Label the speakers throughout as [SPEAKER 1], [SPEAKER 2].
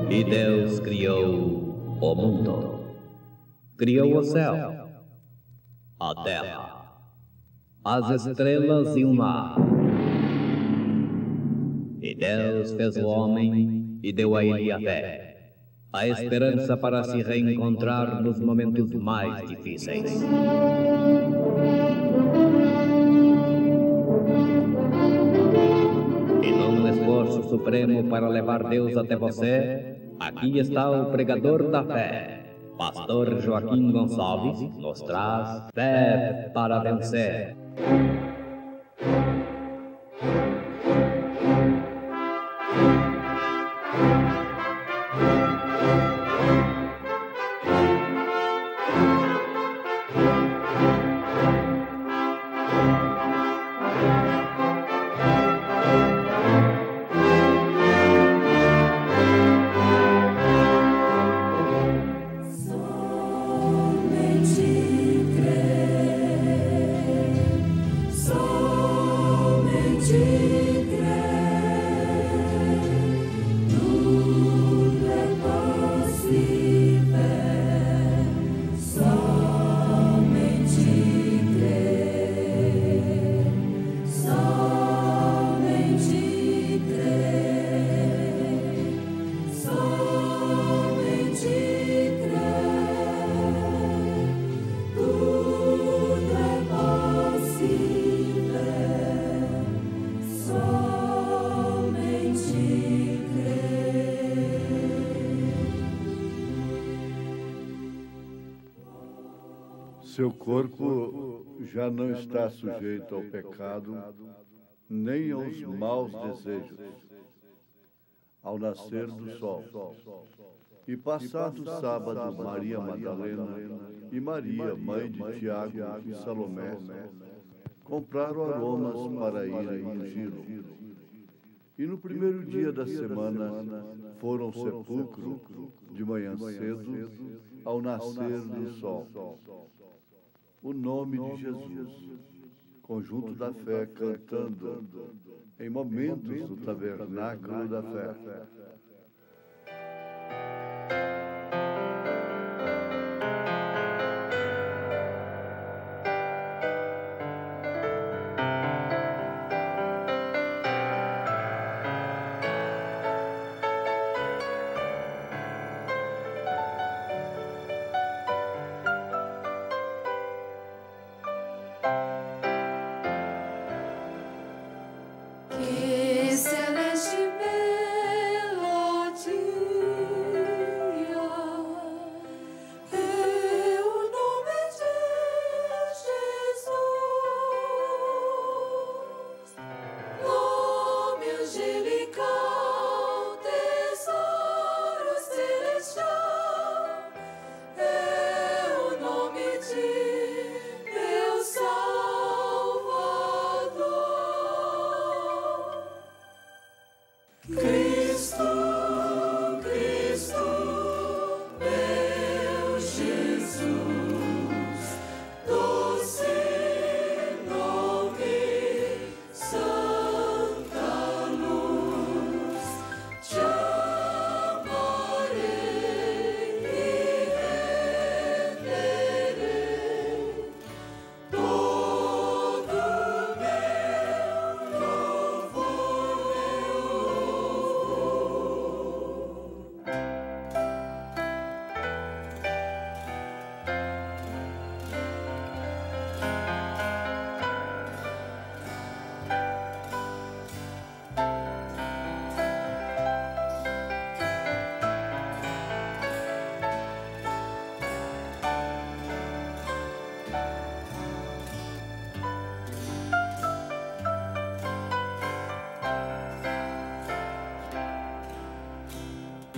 [SPEAKER 1] E Deus criou o mundo, criou o céu, a terra, as estrelas e o mar. E Deus fez o homem e deu a ele a fé, a esperança para se reencontrar nos momentos mais difíceis. E num esforço supremo para levar Deus até você, aqui está o pregador da fé, Pastor Joaquim Gonçalves, nos traz Fé para Vencer.
[SPEAKER 2] Seu corpo já não está sujeito ao pecado, nem aos maus desejos. Ao nascer do sol. E passado o sábado, Maria Madalena e Maria, mãe de Tiago e Salomé, compraram aromas para irem ungí-lo. E no primeiro dia da semana foram ao sepulcro de manhã cedo, ao nascer do sol. O nome de Jesus, conjunto da fé cantando em momentos do tabernáculo da fé.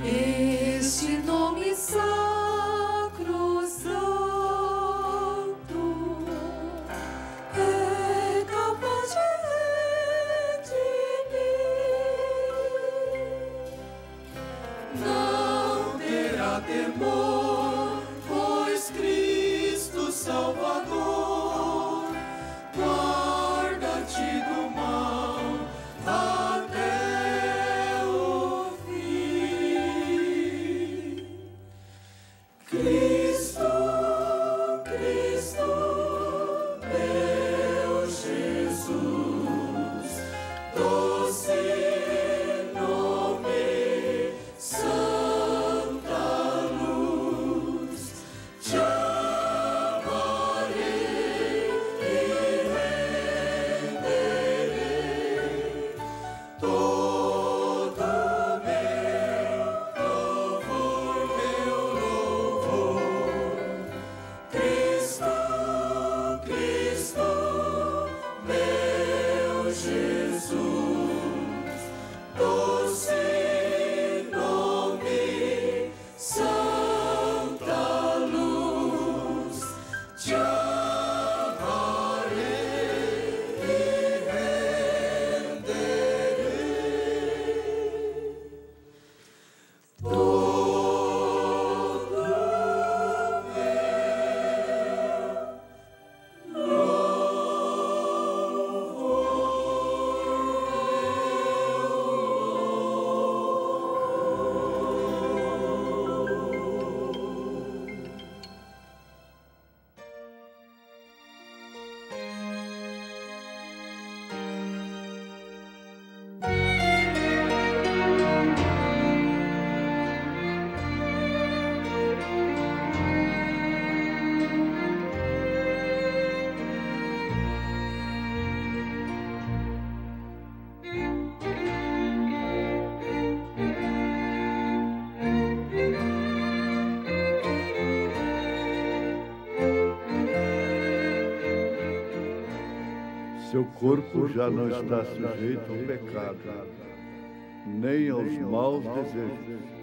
[SPEAKER 3] Este nome sacro não terá temor, pois Cristo Salvador guarda-te do mal até o fim. Cristo, Cristo, meu Jesus, doce nome, santa luz, te amarei e renderei todo meu louvor. Cristo, Cristo, meu Jesus, doce nome, santa luz, te amarei e renderei todo
[SPEAKER 2] Seu corpo já não está sujeito ao pecado, nem aos maus desejos.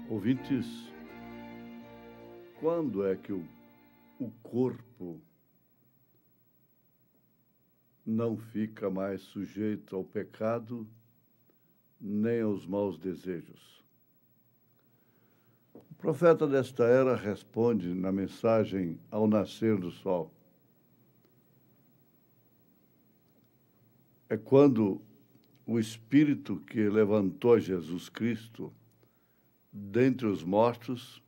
[SPEAKER 2] Ouvintes, quando é que o corpo não fica mais sujeito ao pecado nem aos maus desejos? O profeta desta era responde na mensagem ao nascer do sol. É quando o Espírito que levantou Jesus Cristo dentre os mortos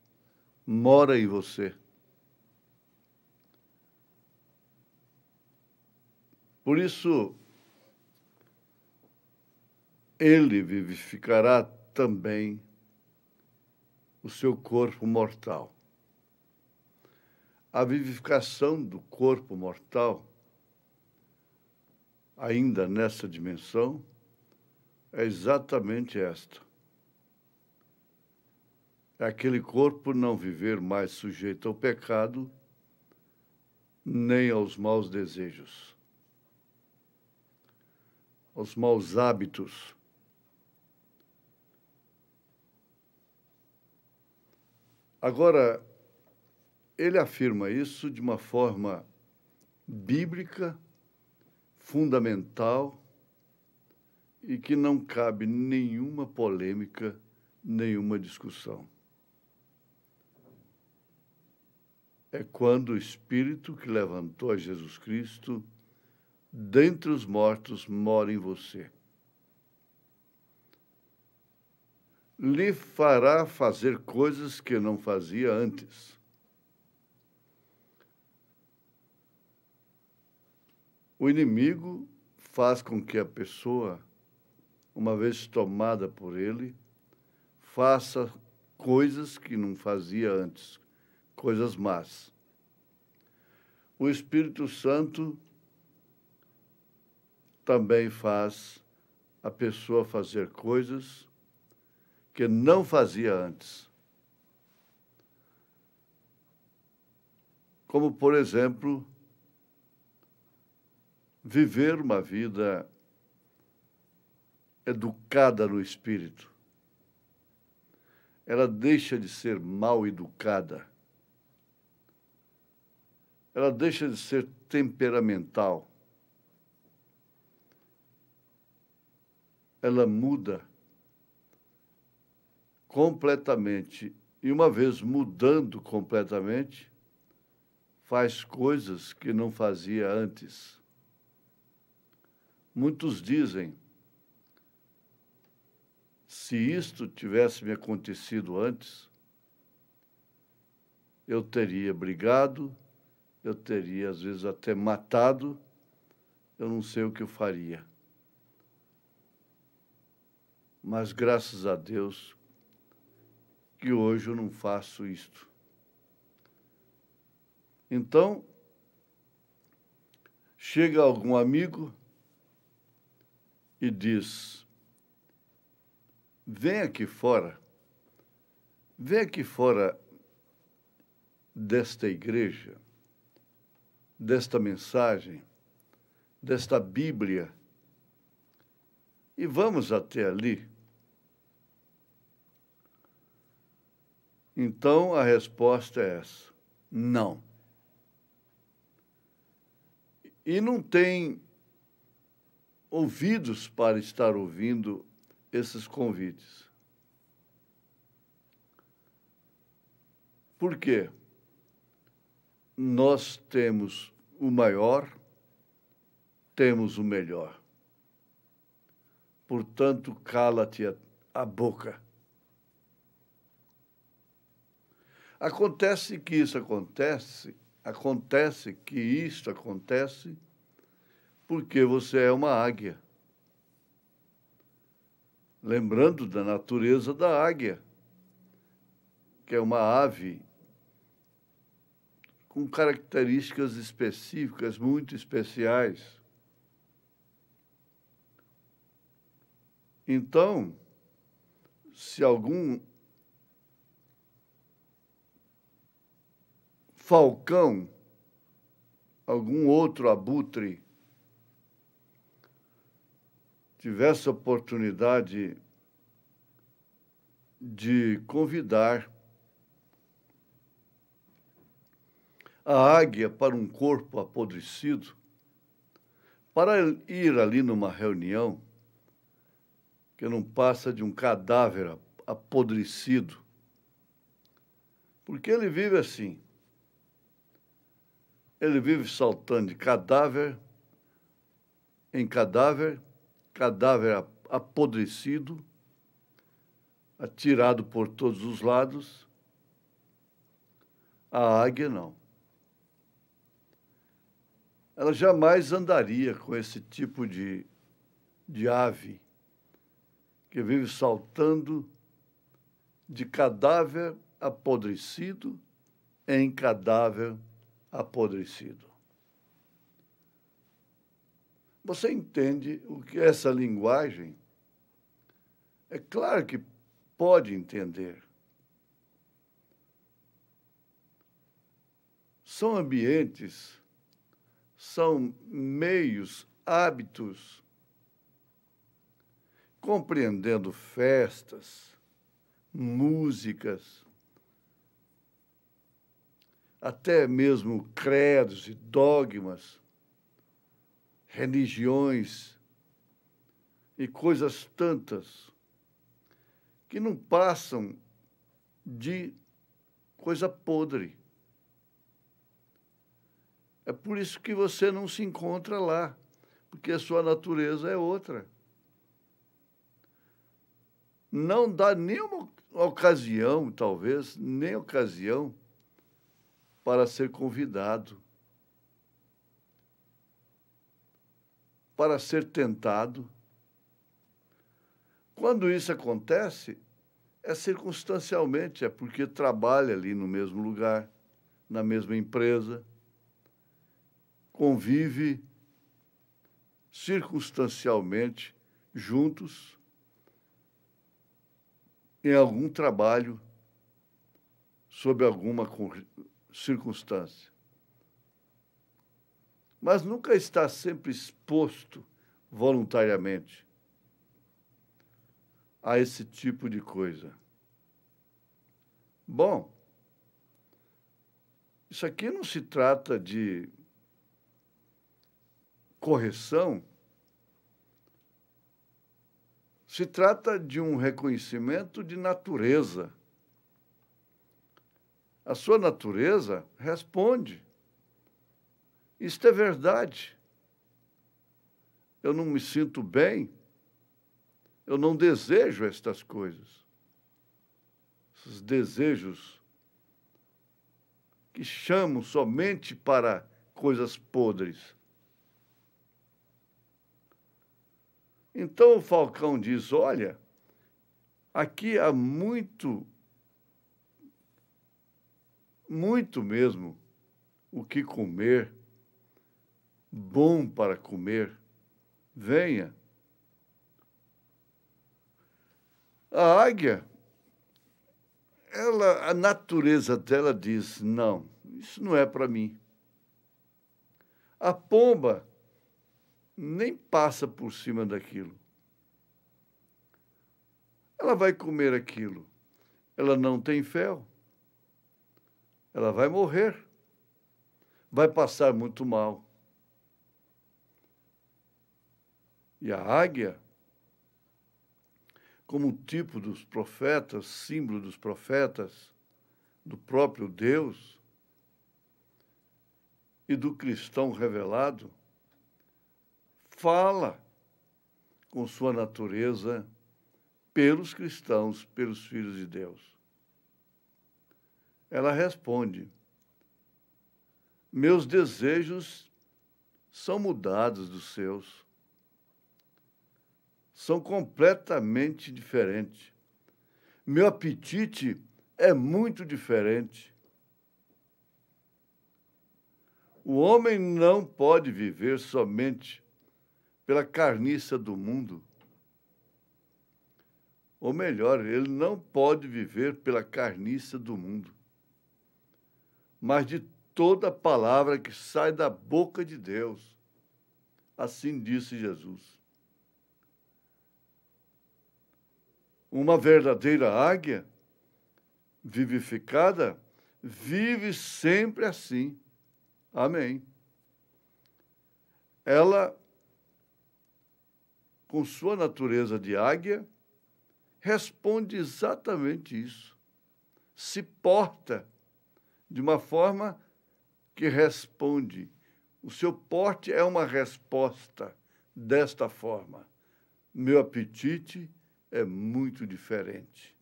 [SPEAKER 2] mora em você. Por isso, ele vivificará também o seu corpo mortal. A vivificação do corpo mortal, ainda nessa dimensão, é exatamente esta. É aquele corpo não viver mais sujeito ao pecado, nem aos maus desejos, aos maus hábitos. Agora, ele afirma isso de uma forma bíblica, fundamental, e que não cabe nenhuma polêmica, nenhuma discussão. É quando o Espírito que levantou a Jesus Cristo dentre os mortos mora em você. Lhe fará fazer coisas que não fazia antes. O inimigo faz com que a pessoa, uma vez tomada por ele, faça coisas que não fazia antes, coisas más. O Espírito Santo também faz a pessoa fazer coisas que não fazia antes. Como, por exemplo, viver uma vida educada no espírito. Ela deixa de ser mal educada. Ela deixa de ser temperamental. Ela muda completamente. E uma vez mudando completamente, faz coisas que não fazia antes. Muitos dizem, se isto tivesse me acontecido antes, eu teria brigado, eu teria, às vezes, até matado, eu não sei o que eu faria. Mas, graças a Deus, que hoje eu não faço isto. Então, chega algum amigo e diz, vem aqui fora desta igreja, desta mensagem, desta Bíblia, e vamos até ali. Então, a resposta é essa, não. E não tem ouvidos para estar ouvindo esses convites. Por quê? Nós temos o maior, temos o melhor. Portanto, cala-te a boca. Acontece que isto acontece porque você é uma águia. Lembrando da natureza da águia, que é uma ave com características específicas, muito especiais. Então, se algum falcão, algum outro abutre, tivesse a oportunidade de convidar a águia para um corpo apodrecido, para ir ali numa reunião que não passa de um cadáver apodrecido, porque ele vive assim. Ele vive saltando de cadáver em cadáver, cadáver apodrecido, atirado por todos os lados. A águia não. Ela jamais andaria com esse tipo de ave que vive saltando de cadáver apodrecido em cadáver apodrecido. Você entende o que é essa linguagem? É claro que pode entender. São ambientes, são meios, hábitos, compreendendo festas, músicas, até mesmo credos e dogmas, religiões e coisas tantas que não passam de coisa podre. É por isso que você não se encontra lá, porque a sua natureza é outra. Não dá nenhuma ocasião, talvez, nem ocasião para ser convidado, para ser tentado. Quando isso acontece, é circunstancialmente, é porque trabalha ali no mesmo lugar, na mesma empresa, convive circunstancialmente juntos em algum trabalho, sob alguma circunstância. mas nunca está sempre exposto voluntariamente a esse tipo de coisa. Bom, isso aqui não se trata de correção, se trata de um reconhecimento de natureza. A sua natureza responde. Isto é verdade. Eu não me sinto bem, eu não desejo estas coisas. Esses desejos que chamam somente para coisas podres. Então o Falcão diz, olha, aqui há muito mesmo o que comer, bom para comer, venha. A águia, a natureza dela diz, não, isso não é para mim. A pomba nem passa por cima daquilo. Ela vai comer aquilo. Ela não tem fel. Ela vai morrer. Vai passar muito mal. E a águia, como tipo dos profetas, símbolo dos profetas, do próprio Deus e do cristão revelado, fala com sua natureza pelos cristãos, pelos filhos de Deus. Ela responde, meus desejos são mudados dos seus. São completamente diferentes. Meu apetite é muito diferente. O homem não pode viver somente pela carniça do mundo. Ou melhor, ele não pode viver pela carniça do mundo, mas de toda palavra que sai da boca de Deus. Assim disse Jesus. Uma verdadeira águia vivificada vive sempre assim. Amém. Ela, com sua natureza de águia, responde exatamente isso. Se porta de uma forma que responde. O seu porte é uma resposta desta forma. Meu apetite é muito diferente.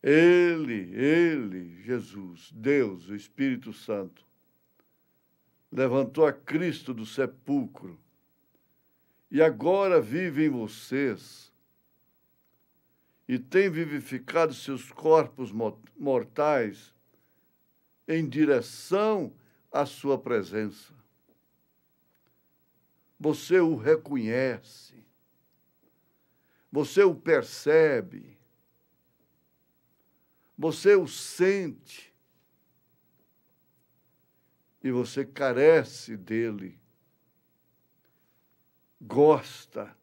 [SPEAKER 2] Ele, Jesus, Deus, o Espírito Santo, levantou a Cristo do sepulcro e agora vive em vocês e tem vivificado seus corpos mortais em direção à sua presença. Você o reconhece, você o percebe, você o sente e você carece dele, gosta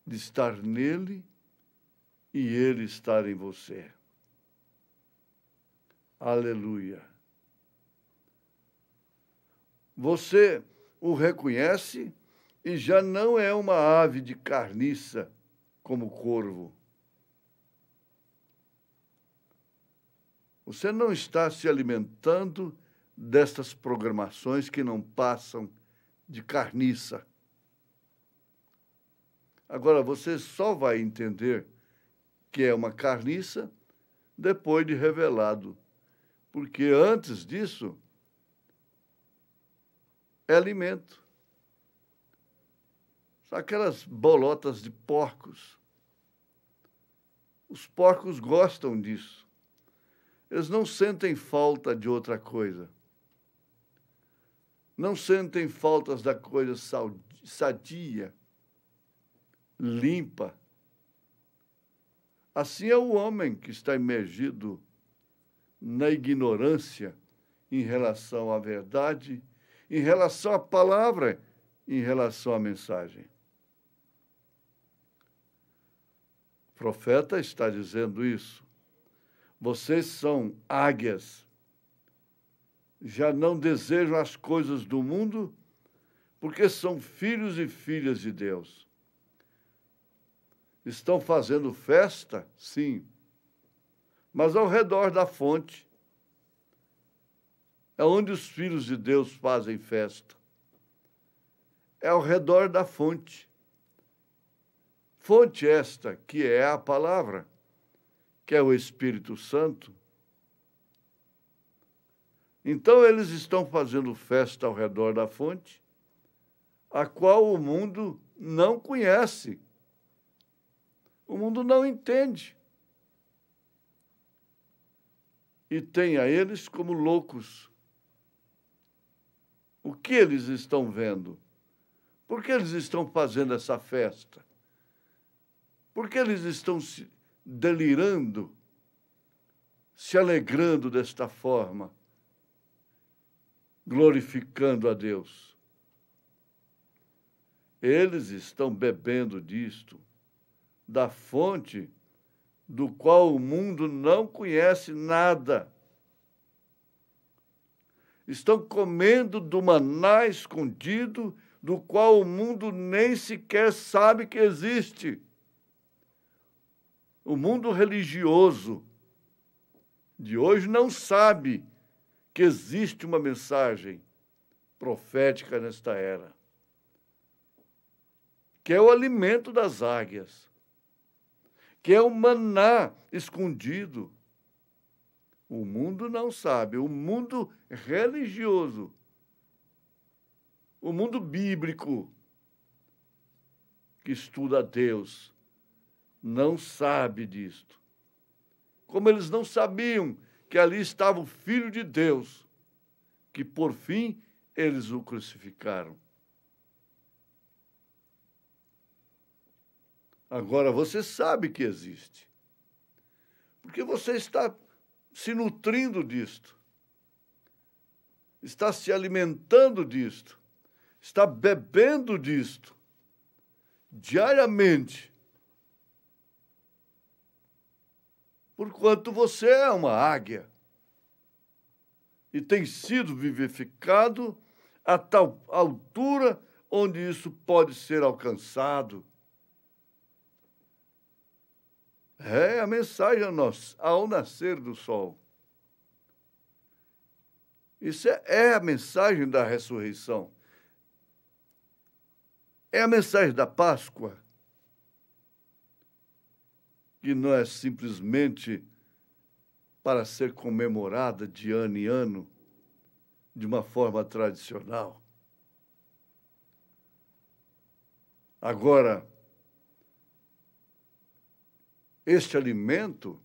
[SPEAKER 2] de estar nele e ele estar em você. Aleluia. Você o reconhece e já não é uma ave de carniça como o corvo. Você não está se alimentando destas programações que não passam de carniça. Agora, você só vai entender que é uma carniça depois de revelado, porque antes disso é alimento. São aquelas bolotas de porcos. Os porcos gostam disso. Eles não sentem falta de outra coisa. Não sentem faltas da coisa sadia, limpa. Assim é o homem que está imergido na ignorância em relação à verdade, em relação à palavra, em relação à mensagem. O profeta está dizendo isso. Vocês são águias. Já não desejam as coisas do mundo, porque são filhos e filhas de Deus. Estão fazendo festa? Sim. Mas ao redor da fonte, é onde os filhos de Deus fazem festa. É ao redor da fonte. Fonte esta que é a palavra, que é o Espírito Santo. Então eles estão fazendo festa ao redor da fonte, a qual o mundo não conhece. O mundo não entende. E tem a eles como loucos. O que eles estão vendo? Por que eles estão fazendo essa festa? Por que eles estão se delirando, se alegrando desta forma, glorificando a Deus? Eles estão bebendo disto, da fonte do qual o mundo não conhece nada. Estão comendo do maná escondido, do qual o mundo nem sequer sabe que existe. O mundo religioso de hoje não sabe que existe uma mensagem profética nesta era, que é o alimento das águias, que é o maná escondido. O mundo não sabe, o mundo religioso, o mundo bíblico, que estuda Deus, não sabe disto. Como eles não sabiam que ali estava o Filho de Deus, que por fim eles o crucificaram. Agora você sabe que existe, porque você está se nutrindo disto, está se alimentando disto, está bebendo disto diariamente, porquanto você é uma águia e tem sido vivificado a tal altura onde isso pode ser alcançado. É a mensagem ao nascer do sol. Isso é a mensagem da ressurreição. É a mensagem da Páscoa, que não é simplesmente para ser comemorada de ano em ano, de uma forma tradicional. Agora, este alimento,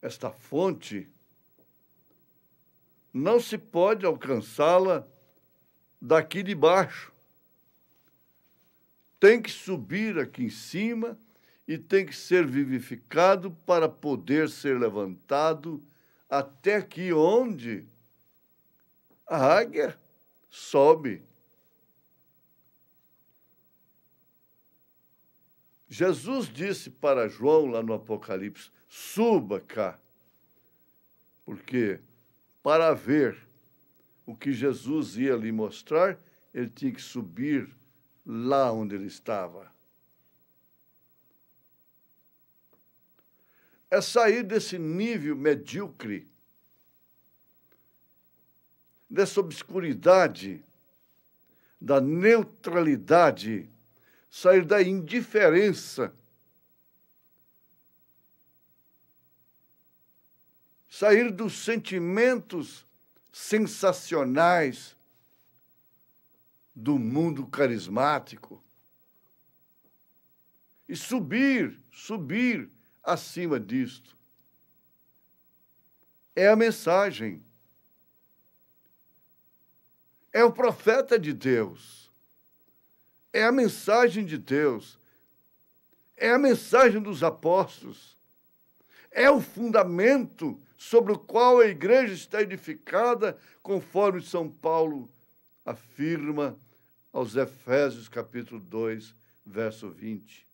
[SPEAKER 2] esta fonte, não se pode alcançá-la daqui de baixo. Tem que subir aqui em cima e tem que ser vivificado para poder ser levantado até aqui onde a águia sobe. Jesus disse para João, lá no Apocalipse, suba cá, porque para ver o que Jesus ia lhe mostrar, ele tinha que subir lá onde ele estava. É sair desse nível medíocre, dessa obscuridade, da neutralidade, sair da indiferença, sair dos sentimentos sensacionais do mundo carismático e subir acima disto. É a mensagem. É o profeta de Deus. É a mensagem de Deus. É a mensagem dos apóstolos. É o fundamento sobre o qual a igreja está edificada, conforme São Paulo afirma aos Efésios, capítulo 2, verso 20.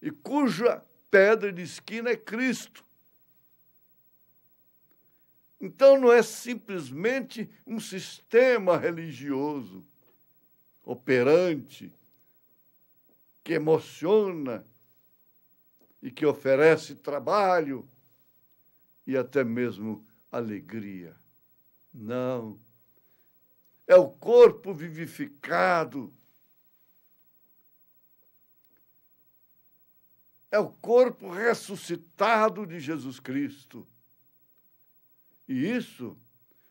[SPEAKER 2] E cuja pedra de esquina é Cristo. Então não é simplesmente um sistema religioso operante que emociona e que oferece trabalho e até mesmo alegria. Não. É o corpo vivificado. É o corpo ressuscitado de Jesus Cristo. E isso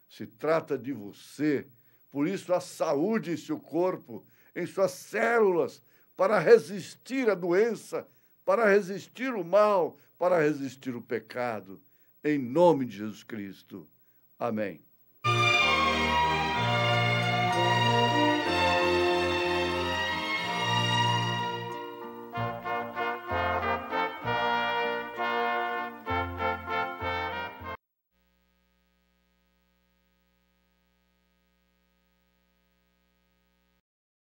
[SPEAKER 2] se trata de você. Por isso, a saúde em seu corpo, em suas células, para resistir à doença, para resistir o mal, para resistir o pecado. Em nome de Jesus Cristo. Amém.